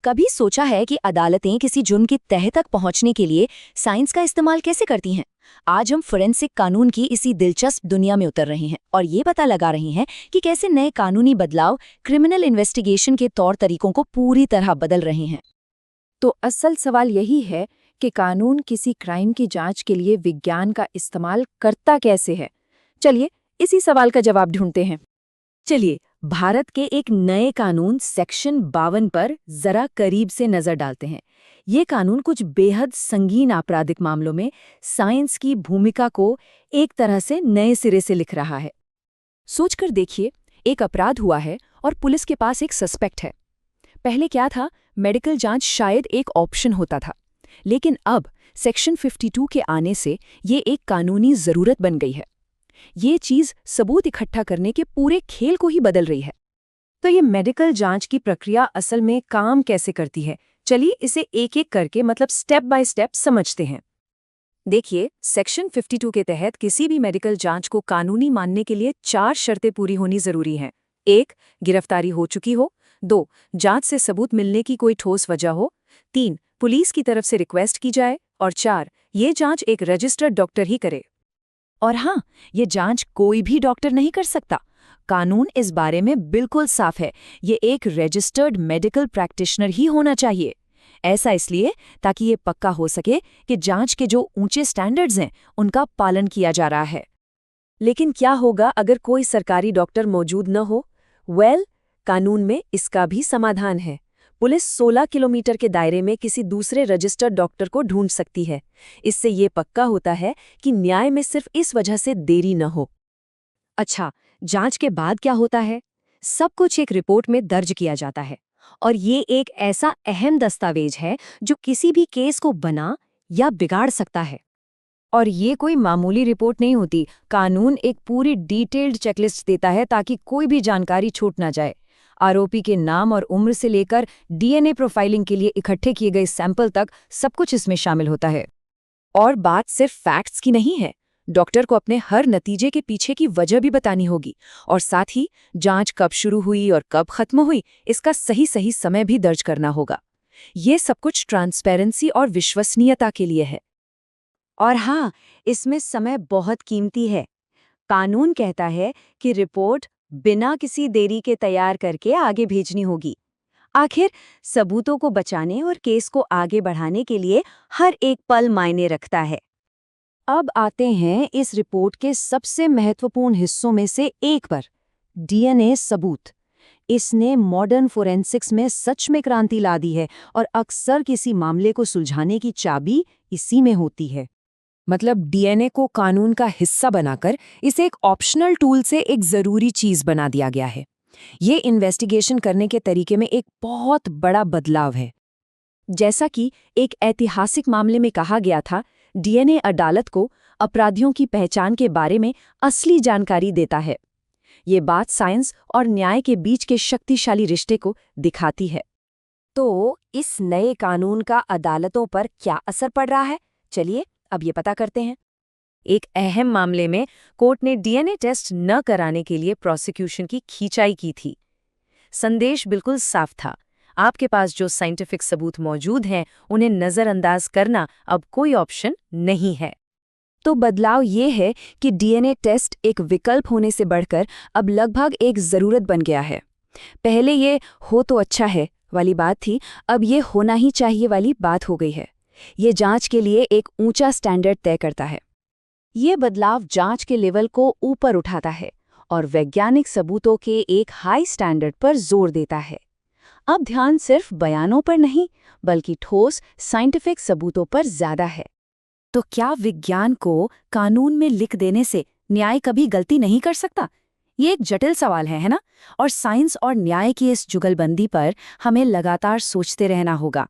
कभी सोचा है कि अदालतें किसी जुर्म की तह तक पहुंचने के लिए साइंस का इस्तेमाल कैसे करती हैं? आज हम फोरेंसिक कानून की इसी दिलचस्प दुनिया में उतर रहे हैं और ये पता लगा रहे हैं कि कैसे नए कानूनी बदलाव क्रिमिनल इन्वेस्टिगेशन के तौर तरीकों को पूरी तरह बदल रहे हैं। तो असल सवाल यही है कि कानून किसी क्राइम की जांच के लिए विज्ञान का इस्तेमाल करता कैसे है। चलिए इसी सवाल का जवाब ढूंढते हैं। चलिए भारत के एक नए कानून सेक्शन 52 पर जरा करीब से नजर डालते हैं। ये कानून कुछ बेहद संगीन आपराधिक मामलों में साइंस की भूमिका को एक तरह से नए सिरे से लिख रहा है। सोचकर देखिए, एक अपराध हुआ है और पुलिस के पास एक सस्पेक्ट है। पहले क्या था, मेडिकल जांच शायद एक ऑप्शन होता था, लेकिन अब सेक्शन 52 के आने से ये एक कानूनी जरूरत बन गई है। ये चीज सबूत इकट्ठा करने के पूरे खेल को ही बदल रही है। तो ये मेडिकल जांच की प्रक्रिया असल में काम कैसे करती है? चलिए इसे एक एक करके स्टेप बाय स्टेप समझते हैं। देखिए, सेक्शन 52 के तहत किसी भी मेडिकल जांच को कानूनी मानने के लिए 4 शर्तें पूरी होनी जरूरी हैं। 1. गिरफ्तारी हो चुकी हो। 2. जांच से सबूत मिलने की कोई ठोस वजह हो। 3. पुलिस की तरफ से रिक्वेस्ट की जाए। और 4. ये जांच एक रजिस्टर्ड डॉक्टर ही करे। और हाँ, ये जांच कोई भी डॉक्टर नहीं कर सकता। कानून इस बारे में बिल्कुल साफ है, ये एक रजिस्टर्ड मेडिकल प्रैक्टिशनर ही होना चाहिए। ऐसा इसलिए ताकि ये पक्का हो सके कि जांच के जो ऊंचे स्टैंडर्ड्स हैं उनका पालन किया जा रहा है। लेकिन क्या होगा अगर कोई सरकारी डॉक्टर मौजूद न हो? कानून में इसका भी समाधान है। पुलिस 16 किलोमीटर के दायरे में किसी दूसरे रजिस्टर्ड डॉक्टर को ढूंढ सकती है। इससे ये पक्का होता है कि न्याय में सिर्फ इस वजह से देरी न हो। अच्छा, जांच के बाद क्या होता है? सब कुछ एक रिपोर्ट में दर्ज किया जाता है और ये एक ऐसा अहम दस्तावेज है जो किसी भी केस को बना या बिगाड़ सकता है। और ये कोई मामूली रिपोर्ट नहीं होती। कानून एक पूरी डिटेल्ड चेकलिस्ट देता है ताकि कोई भी जानकारी छूट ना जाए। आरोपी के नाम और उम्र से लेकर डीएनए प्रोफाइलिंग के लिए इकट्ठे किए गए सैंपल तक सब कुछ इसमें शामिल होता है। और बात सिर्फ फैक्ट्स की नहीं है। डॉक्टर को अपने हर नतीजे के पीछे की वजह भी बतानी होगी और साथ ही जांच कब शुरू हुई और कब खत्म हुई इसका सही समय भी दर्ज करना होगा। ये सब कुछ ट्रांसपेरेंसी और विश्वसनीयता के लिए है। और हाँ, इसमें समय बहुत कीमती है। कानून कहता है कि रिपोर्ट बिना किसी देरी के तैयार करके आगे भेजनी होगी। आखिर सबूतों को बचाने और केस को आगे बढ़ाने के लिए हर एक पल मायने रखता है। अब आते हैं इस रिपोर्ट के सबसे महत्वपूर्ण हिस्सों में से एक पर, डीएनए सबूत। इसने मॉडर्न फोरेंसिक्स में सच में क्रांति ला दी है और अक्सर किसी मामले को सुलझाने की चाबी इसी में होती है। मतलब डीएनए को कानून का हिस्सा बनाकर इसे एक ऑप्शनल टूल से एक जरूरी चीज बना दिया गया है। ये इन्वेस्टिगेशन करने के तरीके में एक बहुत बड़ा बदलाव है। जैसा कि एक ऐतिहासिक मामले में कहा गया था, डीएनए अदालत को अपराधियों की पहचान के बारे में असली जानकारी देता है। ये बात साइंस और न्याय के बीच के शक्तिशाली रिश्ते को दिखाती है। तो इस नए कानून का अदालतों पर क्या असर पड़ रहा है? चलिए अब ये पता करते हैं। एक अहम मामले में कोर्ट ने डीएनए टेस्ट न कराने के लिए प्रोसिक्यूशन की खींचाई की थी। संदेश बिल्कुल साफ था, आपके पास जो साइंटिफिक सबूत मौजूद हैं उन्हें नज़रअंदाज करना अब कोई ऑप्शन नहीं है। तो बदलाव ये है कि डीएनए टेस्ट एक विकल्प होने से बढ़कर अब लगभग एक ज़रूरत बन गया है। पहले ये हो तो अच्छा है वाली बात थी, अब ये होना ही चाहिए वाली बात हो गई है। ये जांच के लिए एक ऊंचा स्टैंडर्ड तय करता है। ये बदलाव जांच के लेवल को ऊपर उठाता है और वैज्ञानिक सबूतों के एक हाई स्टैंडर्ड पर जोर देता है। अब ध्यान सिर्फ बयानों पर नहीं, बल्कि ठोस साइंटिफिक सबूतों पर ज्यादा है। तो क्या विज्ञान को कानून में लिख देने से न्याय कभी गलती नहीं कर सकता? ये एक जटिल सवाल है ना? और साइंस और न्याय की इस जुगलबंदी पर हमें लगातार सोचते रहना होगा।